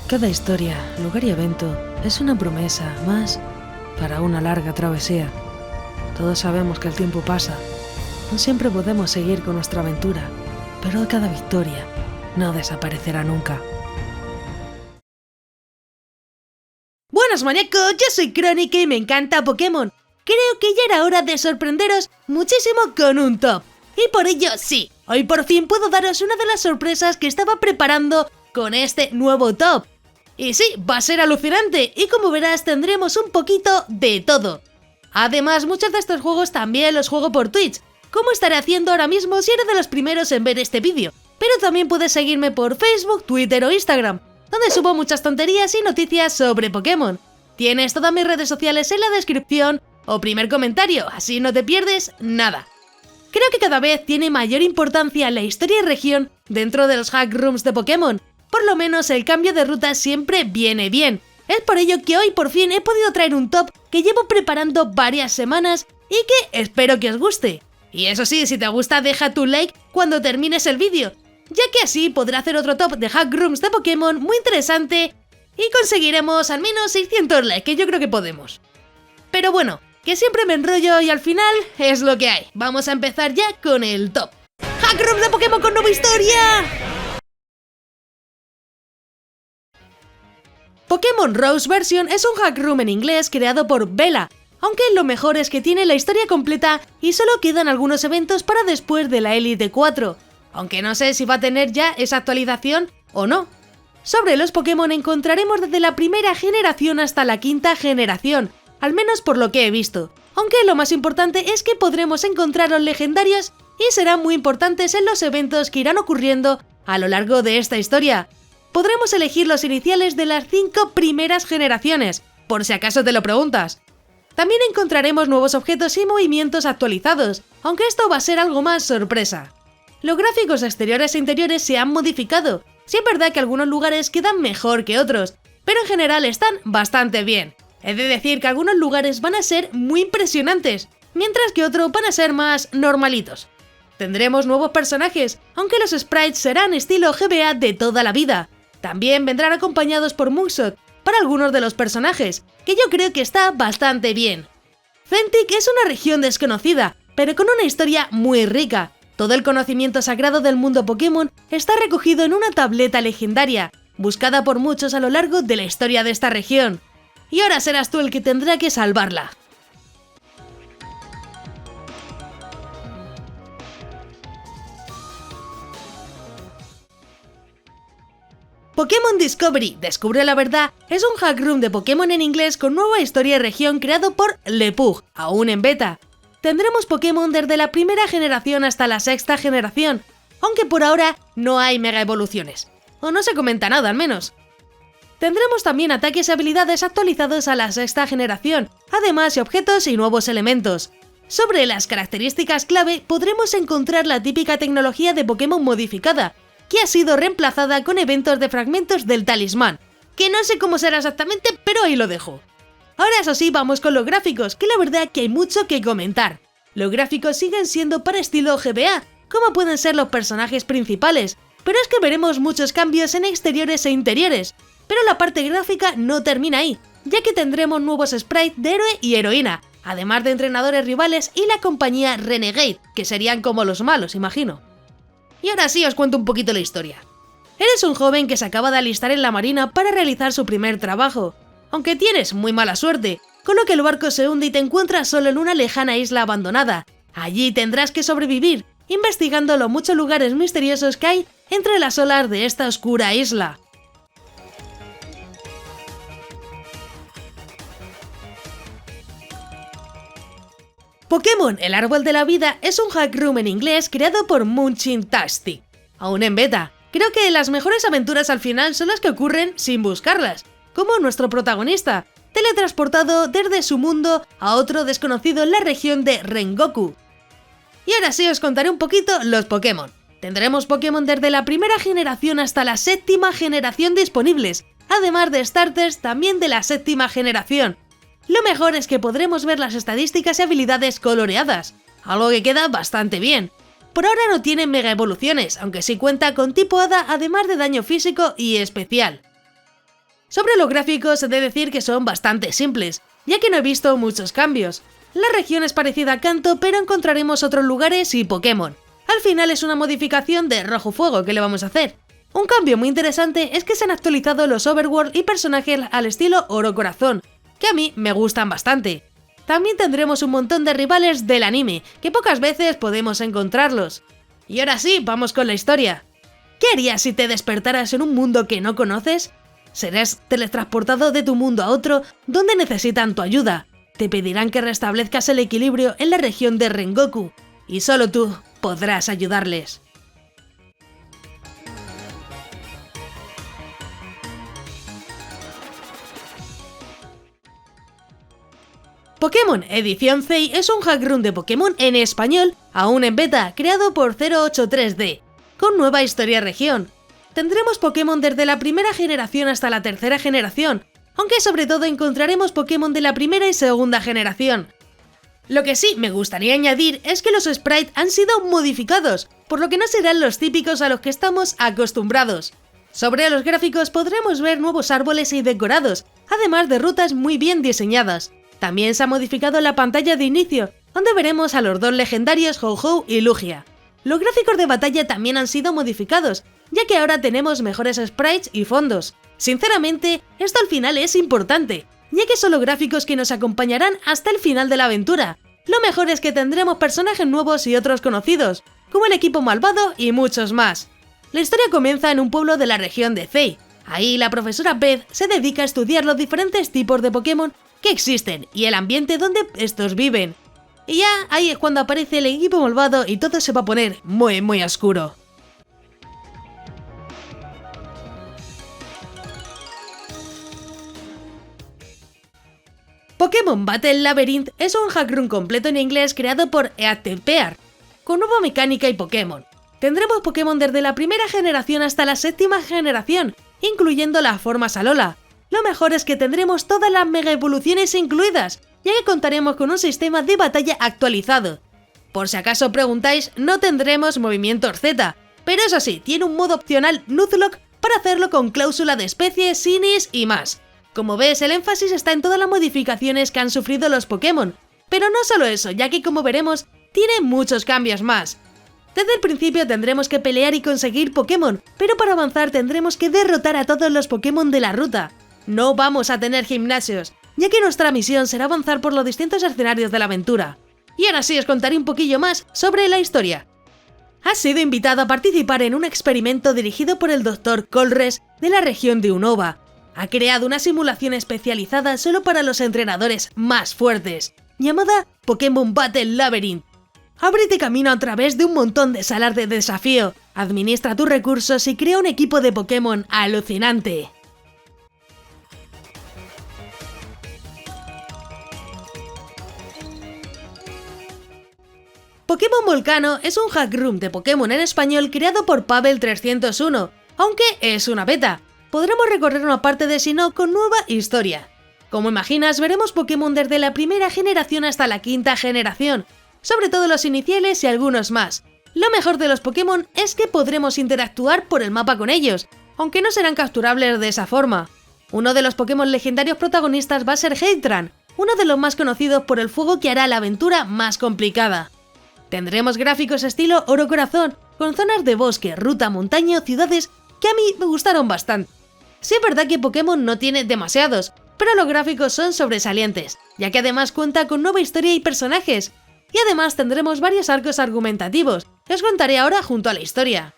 Cada historia, lugar y evento es una promesa más para una larga travesía. Todos sabemos que el tiempo pasa. No siempre podemos seguir con nuestra aventura, pero cada victoria no desaparecerá nunca. Buenas maníacos, yo soy Crónica y me encanta Pokémon. Creo que ya era hora de sorprenderos muchísimo con un top. Y por ello sí, hoy por fin puedo daros una de las sorpresas que estaba preparando con este nuevo top. Y sí, va a ser alucinante y como verás tendremos un poquito de todo. Además, muchos de estos juegos también los juego por Twitch, como estaré haciendo ahora mismo si eres de los primeros en ver este vídeo. Pero también puedes seguirme por Facebook, Twitter o Instagram, donde subo muchas tonterías y noticias sobre Pokémon. Tienes todas mis redes sociales en la descripción o primer comentario, así no te pierdes nada. Creo que cada vez tiene mayor importancia la historia y región dentro de los hack rooms de Pokémon. Por lo menos el cambio de ruta siempre viene bien. Es por ello que hoy por fin he podido traer un top que llevo preparando varias semanas y que espero que os guste. Y eso sí, si te gusta deja tu like cuando termines el vídeo, ya que así podré hacer otro top de hack rooms de Pokémon muy interesante y conseguiremos al menos 600 likes, que yo creo que podemos. Pero bueno, que siempre me enrollo y al final es lo que hay. Vamos a empezar ya con el top. Hack rooms de Pokémon con nueva historia. Pokémon Rose Version es un hack room en inglés creado por Vela, aunque lo mejor es que tiene la historia completa y solo quedan algunos eventos para después de la Elite 4, aunque no sé si va a tener ya esa actualización o no. Sobre los Pokémon encontraremos desde la primera generación hasta la quinta generación, al menos por lo que he visto, aunque lo más importante es que podremos encontrar los legendarios y serán muy importantes en los eventos que irán ocurriendo a lo largo de esta historia. Podremos elegir los iniciales de las 5 primeras generaciones, por si acaso te lo preguntas. También encontraremos nuevos objetos y movimientos actualizados, aunque esto va a ser algo más sorpresa. Los gráficos exteriores e interiores se han modificado, sí es verdad que algunos lugares quedan mejor que otros, pero en general están bastante bien. He de decir que algunos lugares van a ser muy impresionantes, mientras que otros van a ser más normalitos. Tendremos nuevos personajes, aunque los sprites serán estilo GBA de toda la vida. También vendrán acompañados por Mugshot para algunos de los personajes, que yo creo que está bastante bien. Fentic es una región desconocida, pero con una historia muy rica. Todo el conocimiento sagrado del mundo Pokémon está recogido en una tableta legendaria, buscada por muchos a lo largo de la historia de esta región. Y ahora serás tú el que tendrá que salvarla. Pokémon Discovery, Descubre la Verdad, es un hack room de Pokémon en inglés con nueva historia y región creado por Lepug, aún en beta. Tendremos Pokémon desde la primera generación hasta la sexta generación, aunque por ahora no hay mega evoluciones, o no se comenta nada al menos. Tendremos también ataques y habilidades actualizados a la sexta generación, además de objetos y nuevos elementos. Sobre las características clave podremos encontrar la típica tecnología de Pokémon modificada, que ha sido reemplazada con eventos de fragmentos del talismán, que no sé cómo será exactamente, pero ahí lo dejo. Ahora eso sí, vamos con los gráficos, que la verdad que hay mucho que comentar. Los gráficos siguen siendo para estilo GBA, como pueden ser los personajes principales, pero es que veremos muchos cambios en exteriores e interiores. Pero la parte gráfica no termina ahí, ya que tendremos nuevos sprites de héroe y heroína, además de entrenadores rivales y la compañía Renegade, que serían como los malos, imagino. Y ahora sí os cuento un poquito la historia. Eres un joven que se acaba de alistar en la marina para realizar su primer trabajo, aunque tienes muy mala suerte, con lo que el barco se hunde y te encuentras solo en una lejana isla abandonada. Allí tendrás que sobrevivir, investigando los muchos lugares misteriosos que hay entre las olas de esta oscura isla. Pokémon El Árbol de la Vida es un hack room en inglés creado por Munchintastic, aún en beta. Creo que las mejores aventuras al final son las que ocurren sin buscarlas, como nuestro protagonista, teletransportado desde su mundo a otro desconocido en la región de Rengoku. Y ahora sí os contaré un poquito los Pokémon. Tendremos Pokémon desde la primera generación hasta la séptima generación disponibles, además de starters también de la séptima generación. Lo mejor es que podremos ver las estadísticas y habilidades coloreadas, algo que queda bastante bien. Por ahora no tiene mega evoluciones, aunque sí cuenta con tipo hada además de daño físico y especial. Sobre los gráficos he de decir que son bastante simples, ya que no he visto muchos cambios. La región es parecida a Kanto, pero encontraremos otros lugares y Pokémon. Al final es una modificación de Rojo Fuego, ¿qué le vamos a hacer? Un cambio muy interesante es que se han actualizado los Overworld y personajes al estilo Oro Corazón, que a mí me gustan bastante. También tendremos un montón de rivales del anime, que pocas veces podemos encontrarlos. Y ahora sí, vamos con la historia. ¿Qué harías si te despertaras en un mundo que no conoces? Serás teletransportado de tu mundo a otro donde necesitan tu ayuda. Te pedirán que restablezcas el equilibrio en la región de Rengoku, y solo tú podrás ayudarles. Pokémon Edición Zei es un hack run de Pokémon en español, aún en beta, creado por 083D, con nueva historia región. Tendremos Pokémon desde la primera generación hasta la tercera generación, aunque sobre todo encontraremos Pokémon de la primera y segunda generación. Lo que sí me gustaría añadir es que los sprites han sido modificados, por lo que no serán los típicos a los que estamos acostumbrados. Sobre los gráficos podremos ver nuevos árboles y decorados, además de rutas muy bien diseñadas. También se ha modificado la pantalla de inicio, donde veremos a los dos legendarios Ho-Oh y Lugia. Los gráficos de batalla también han sido modificados, ya que ahora tenemos mejores sprites y fondos. Sinceramente, esto al final es importante, ya que son los gráficos que nos acompañarán hasta el final de la aventura. Lo mejor es que tendremos personajes nuevos y otros conocidos, como el equipo malvado y muchos más. La historia comienza en un pueblo de la región de Zei. Ahí la profesora Beth se dedica a estudiar los diferentes tipos de Pokémon que existen y el ambiente donde estos viven. Y ya ahí es cuando aparece el equipo malvado y todo se va a poner muy oscuro. Pokémon Battle Labyrinth es un hack run completo en inglés creado por Eatpear, con nueva mecánica y Pokémon. Tendremos Pokémon desde la primera generación hasta la séptima generación, incluyendo la forma Alola. Lo mejor es que tendremos todas las mega evoluciones incluidas, ya que contaremos con un sistema de batalla actualizado. Por si acaso preguntáis, no tendremos movimientos Z, pero eso sí, tiene un modo opcional Nuzlocke para hacerlo con cláusula de especie, Sinis y más. Como ves, el énfasis está en todas las modificaciones que han sufrido los Pokémon, pero no solo eso, ya que como veremos, tiene muchos cambios más. Desde el principio tendremos que pelear y conseguir Pokémon, pero para avanzar tendremos que derrotar a todos los Pokémon de la ruta. No vamos a tener gimnasios, ya que nuestra misión será avanzar por los distintos escenarios de la aventura. Y ahora sí os contaré un poquillo más sobre la historia. Has sido invitado a participar en un experimento dirigido por el Dr. Colres de la región de Unova. Ha creado una simulación especializada solo para los entrenadores más fuertes, llamada Pokémon Battle Labyrinth. Ábrete camino a través de un montón de salas de desafío, administra tus recursos y crea un equipo de Pokémon alucinante. Pokémon Volcano es un hack room de Pokémon en español creado por Pavel301, aunque es una beta. Podremos recorrer una parte de Sinnoh con nueva historia. Como imaginas, veremos Pokémon desde la primera generación hasta la quinta generación, sobre todo los iniciales y algunos más. Lo mejor de los Pokémon es que podremos interactuar por el mapa con ellos, aunque no serán capturables de esa forma. Uno de los Pokémon legendarios protagonistas va a ser Heitran, uno de los más conocidos por el fuego que hará la aventura más complicada. Tendremos gráficos estilo Oro Corazón, con zonas de bosque, ruta, montaña o ciudades que a mí me gustaron bastante. Sí es verdad que Pokémon no tiene demasiados, pero los gráficos son sobresalientes, ya que además cuenta con nueva historia y personajes. Y además tendremos varios arcos argumentativos, que os contaré ahora junto a la historia.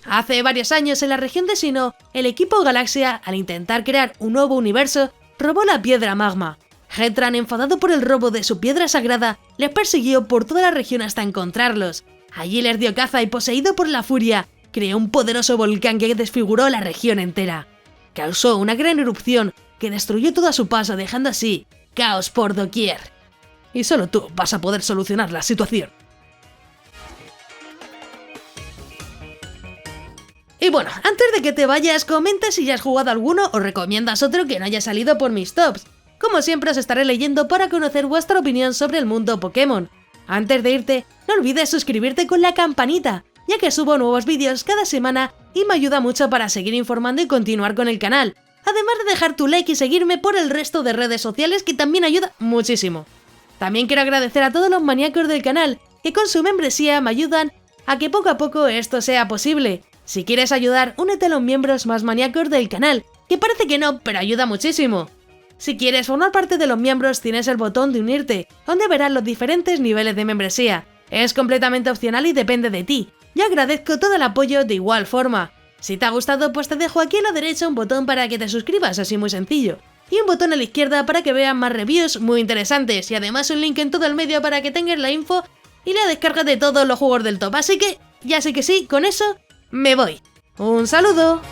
Hace varios años en la región de Sinnoh, el equipo Galaxia, al intentar crear un nuevo universo, robó la piedra magma. Heitran, enfadado por el robo de su piedra sagrada, les persiguió por toda la región hasta encontrarlos. Allí les dio caza y, poseído por la furia, creó un poderoso volcán que desfiguró la región entera. Causó una gran erupción que destruyó todo a su paso, dejando así caos por doquier. Y solo tú vas a poder solucionar la situación. Y bueno, antes de que te vayas, comenta si ya has jugado alguno o recomiendas otro que no haya salido por mis tops. Como siempre os estaré leyendo para conocer vuestra opinión sobre el mundo Pokémon. Antes de irte, no olvides suscribirte con la campanita, ya que subo nuevos vídeos cada semana y me ayuda mucho para seguir informando y continuar con el canal. además de dejar tu like y seguirme por el resto de redes sociales, que también ayuda muchísimo. También quiero agradecer a todos los maníacos del canal, que con su membresía me ayudan a que poco a poco esto sea posible. Si quieres ayudar, únete a los miembros más maníacos del canal, que parece que no, pero ayuda muchísimo. Si quieres formar parte de los miembros, tienes el botón de unirte, donde verás los diferentes niveles de membresía. Es completamente opcional y depende de ti. Yo agradezco todo el apoyo de igual forma. Si te ha gustado, pues te dejo aquí a la derecha un botón para que te suscribas, así muy sencillo. Y un botón a la izquierda para que veas más reviews muy interesantes, y además un link en todo el medio para que tengas la info y la descarga de todos los juegos del top. Así que, ya sé que sí, con eso me voy. ¡Un saludo!